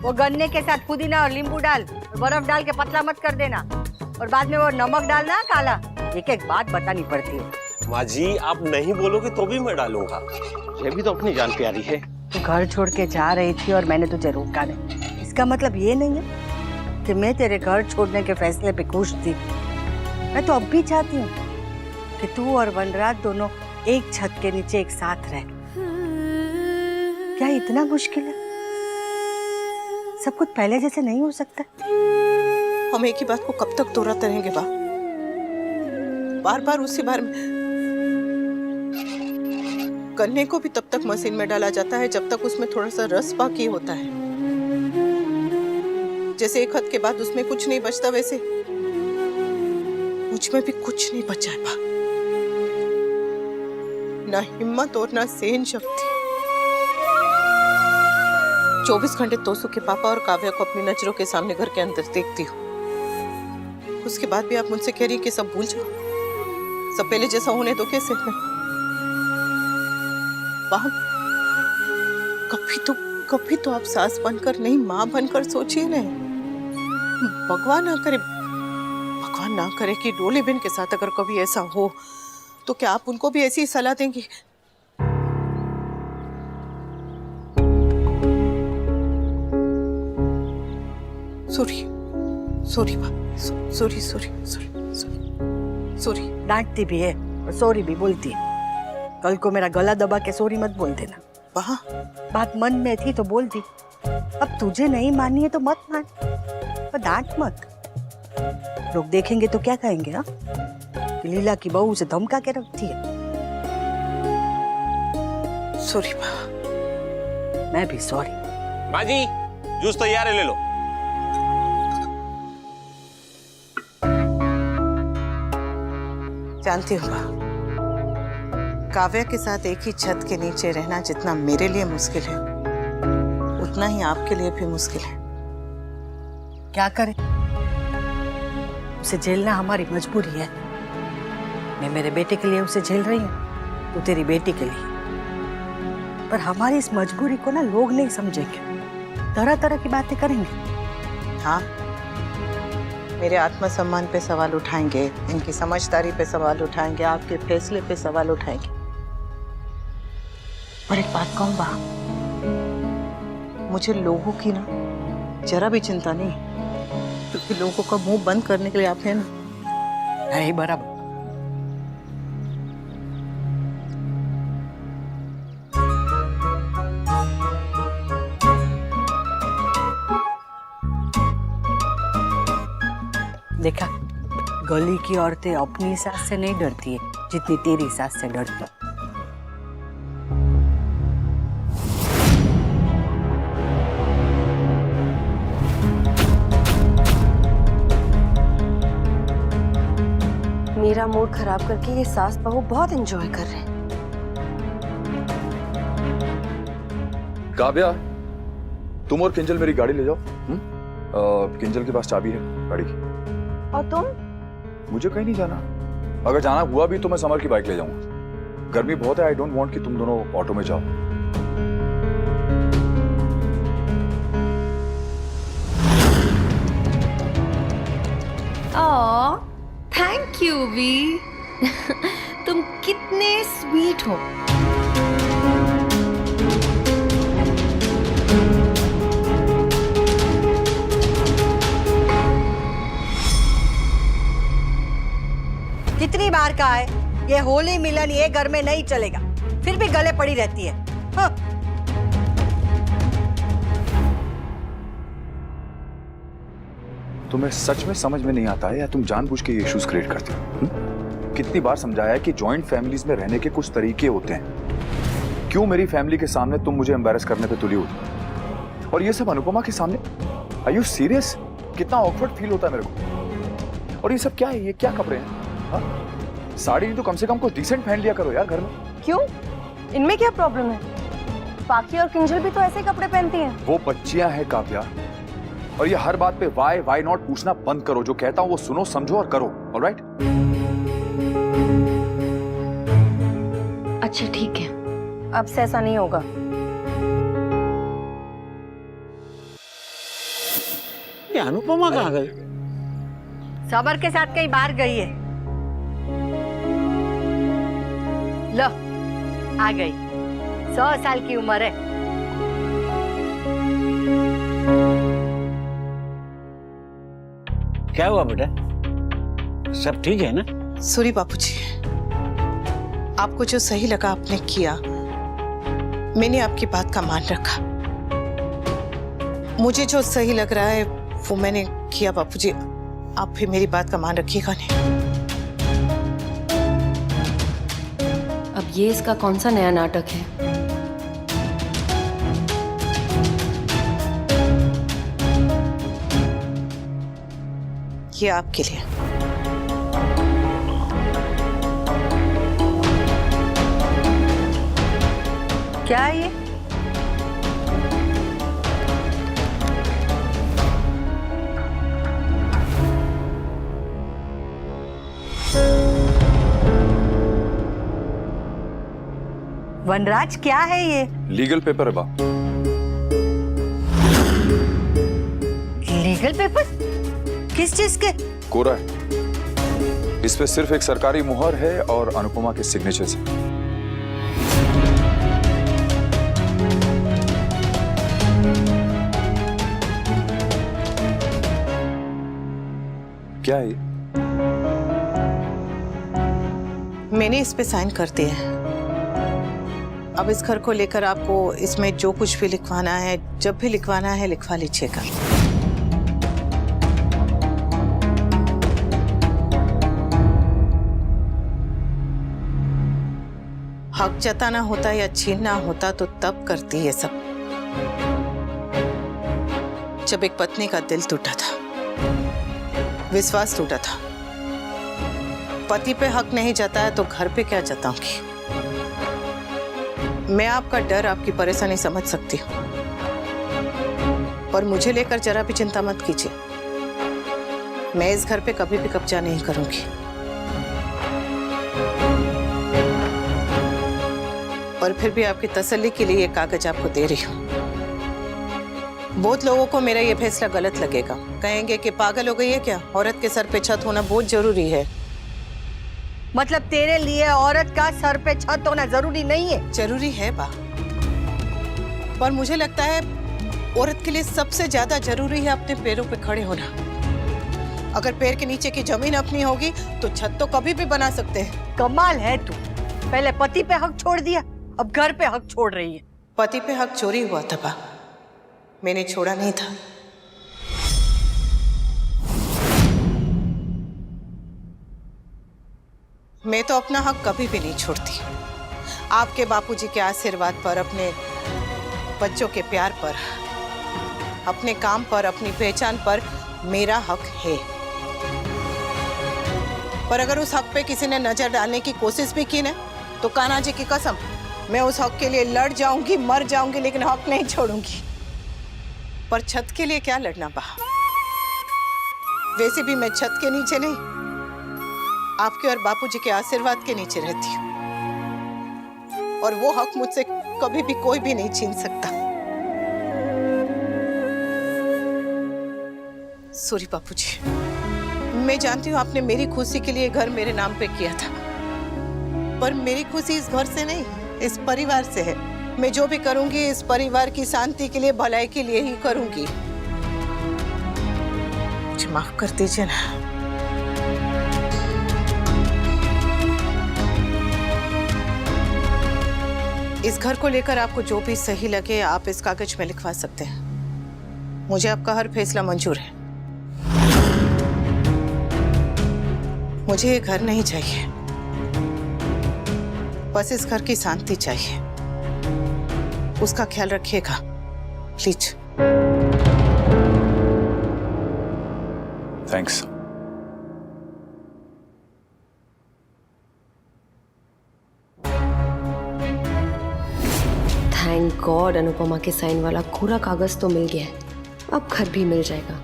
वो गन्ने के साथ पुदीना और नींबू डाल, बर्फ डाल के पतला मत कर देना, और बाद में वो नमक डालना काला। एक एक बात बतानी पड़ती है। माँ जी आप नहीं बोलोगे तो भी मैं डालूंगा, ये भी तो अपनी जान प्यारी है। तू घर छोड़ के जा रही थी और मैंने तुझे रोका नहीं, इसका मतलब ये नहीं है कि मैं तेरे घर छोड़ने के फैसले पे खुश थी। मैं तो अब भी चाहती हूँ कि तू और वनराज दोनों एक छत के नीचे एक साथ रहे। क्या इतना मुश्किल है? सब कुछ पहले जैसे नहीं हो सकता? हम एक ही बात को कब तक दोहराते रहेंगे बा? बार बार उसी बार में। गन्ने को भी तब तक मशीन में डाला जाता है जब तक उसमें थोड़ा सा रस बाकी होता है। जैसे एक हद के बाद उसमें कुछ नहीं बचता, वैसे मुझ में भी कुछ नहीं बचा है बा। ना हिम्मत और ना सहन शक्ति। 24 घंटे तोसू के पापा और काव्या को अपनी नजरों के सामने घर के अंदर देखती हूँ। उसके बाद भी आप मुझसे कह रही कि सब भूल जाओ, सब पहले जैसा होने दो। कैसे? कभी तो आप सास बनकर नहीं, माँ बनकर सोचिए ना। भगवान ना करे कि डोली बहन के साथ अगर कभी ऐसा हो तो क्या आप उनको भी ऐसी ही सलाह देंगी? सॉरी। डांटती भी है और सॉरी भी बोलती है। कल को मेरा गला दबा के सॉरी मत बोल देना। वहाँ बात मन में थी तो बोल दी, अब तुझे नहीं माननी है तो मत मान, पर डांट मत। लोग देखेंगे तो क्या कहेंगे? हाँ, कि लीला की बहू से धमका के रखती है। सॉरी बा। मैं भी सॉरी। माँ जी जूस तैयार है, ले लो। जानती हूँ बा, काव्या के साथ एक ही छत के नीचे रहना जितना मेरे लिए मुश्किल है, उतना ही आपके लिए भी मुश्किल है। क्या करे, उसे झेलना हमारी मजबूरी है। मैं मेरे बेटे के लिए उसे झेल रही हूँ, तू तेरी बेटी के लिए। पर हमारी इस मजबूरी को ना लोग नहीं समझेंगे, तरह तरह की बातें करेंगे। हाँ, मेरे आत्मसम्मान पे सवाल उठाएंगे, इनकी समझदारी पे सवाल उठाएंगे, आपके फैसले पे सवाल उठाएंगे। और एक बात कहूँ बा, मुझे लोगों की ना जरा भी चिंता नहीं, क्योंकि लोगों का मुंह बंद करने के लिए आप हैं ना। नहीं बराबर। देखा, गली की औरतें अपनी सास से नहीं डरती है जितनी तेरी सास से डरती। मेरा मूड खराब करके ये सास बहू बहुत एंजॉय कर रहे हैं। काव्या, तुम और किंजल मेरी गाड़ी ले जाओ। किंजल के पास चाबी है गाड़ी की। और तुम? मुझे कहीं नहीं जाना। अगर जाना हुआ भी तो मैं समर की बाइक ले जाऊंगा। गर्मी बहुत है, आई डोंट वांट कि तुम दोनों ऑटो में जाओ। ओह, थैंक यू वी। तुम कितने स्वीट हो। कितनी बार कहा है, ये होली मिलन ये घर में नहीं चलेगा, फिर भी गले पड़ी रहती है। हाँ। तुम्हें सच में समझ में नहीं आता है या तुम जानबूझ के ये इश्यूज क्रिएट करते हो? कितनी बार समझाया है कि जॉइंट फैमिलीज में रहने के कुछ तरीके होते हैं। क्यों मेरी फैमिली के सामने तुम मुझे एम्बैरस करने पे तुली होती, और ये सब अनुपमा के सामने? Are you serious? कितना ऑकवर्ड फील होता है मेरे को। और ये सब क्या है? ये क्या कपड़े हैं? हाँ? साड़ी नहीं तो कम से कम कुछ डिसेंट पहन लिया करो यार घर में। क्यों? इनमें क्या प्रॉब्लम है? बाकी और किंजल भी तो ऐसे कपड़े पहनती हैं। वो बच्चियां हैं काव्या, और ये हर बात पे वाई नॉट पूछना बंद करो। जो कहता हूं वो सुनो, समझो और करो। ऑलराइट? अच्छा ठीक है, अब से ऐसा नहीं होगा। ये अनुपमा कहाँ गई? समर के साथ कहीं बाहर गई है। लो, आ गई। 100 साल की उम्र है। क्या हुआ बेटा? सब ठीक है ना? सूरी बापूजी, आपको जो सही लगा आपने किया। मैंने आपकी बात का मान रखा। मुझे जो सही लग रहा है वो मैंने किया। बापूजी, आप भी मेरी बात का मान रखिएगा नहीं? अब ये इसका कौन सा नया नाटक है? ये आपके लिए। क्या है ये? वनराज, क्या है ये? लीगल पेपर है बा। Legal paper? किस चीज के? कोरा है। इस पे सिर्फ एक सरकारी मुहर है और अनुपमा के सिग्नेचर से। क्या है ये? मैंने इस पे साइन कर दिए हैं। अब इस घर को लेकर आपको इसमें जो कुछ भी लिखवाना है, जब भी लिखवाना है, लिखवा लीजिएगा। हक जताना होता या छीनना होता तो तब करती ये सब, जब एक पत्नी का दिल टूटा था, विश्वास टूटा था। पति पे हक नहीं जताया तो घर पे क्या जताऊंगी? मैं आपका डर, आपकी परेशानी समझ सकती हूँ, पर मुझे लेकर जरा भी चिंता मत कीजिए। मैं इस घर पे कभी भी कब्जा नहीं करूंगी। पर फिर भी आपकी तसल्ली के लिए ये कागज आपको दे रही हूँ। बहुत लोगों को मेरा ये फैसला गलत लगेगा, कहेंगे कि पागल हो गई है क्या, औरत के सर पे छत होना बहुत जरूरी है। मतलब तेरे लिए औरत का सर पे छत होना जरूरी नहीं है? जरूरी है बा, पर मुझे लगता है औरत के लिए सबसे ज्यादा जरूरी है अपने पैरों पे खड़े होना। अगर पैर के नीचे की जमीन अपनी होगी तो छत तो कभी भी बना सकते हैं। कमाल है तू, पहले पति पे हक छोड़ दिया, अब घर पे हक छोड़ रही है। पति पे हक चोरी हुआ था बा, मैंने छोड़ा नहीं था। मैं तो अपना हक कभी भी नहीं छोड़ती। आपके बापूजी के आशीर्वाद पर, अपने बच्चों के प्यार पर, अपने काम पर, अपनी पहचान पर मेरा हक है। पर अगर उस हक पे किसी ने नजर डालने की कोशिश भी की ना, तो कान्हा जी की कसम, मैं उस हक के लिए लड़ जाऊंगी, मर जाऊंगी, लेकिन हक नहीं छोड़ूंगी। पर छत के लिए क्या लड़ना बा? वैसे भी मैं छत के नीचे नहीं, आपके और बापूजी के आशीर्वाद के नीचे रहती हूँ, और वो हक मुझसे कभी भी कोई भी नहीं छीन सकता। सॉरी बापूजी, मैं जानती हूँ आपने मेरी खुशी के लिए घर मेरे नाम पे किया था, पर मेरी खुशी इस घर से नहीं, इस परिवार से है। मैं जो भी करूंगी इस परिवार की शांति के लिए, भलाई के लिए ही करूंगी। मुझे माफ कर दीजिए ना। इस घर को लेकर आपको जो भी सही लगे आप इस कागज में लिखवा सकते हैं। मुझे आपका हर फैसला मंजूर है। मुझे ये घर नहीं चाहिए, बस इस घर की शांति चाहिए। उसका ख्याल रखिएगा please. Thanks. Thank God Anupama के साइन वाला पूरा कागज तो मिल गया है, अब घर भी मिल जाएगा।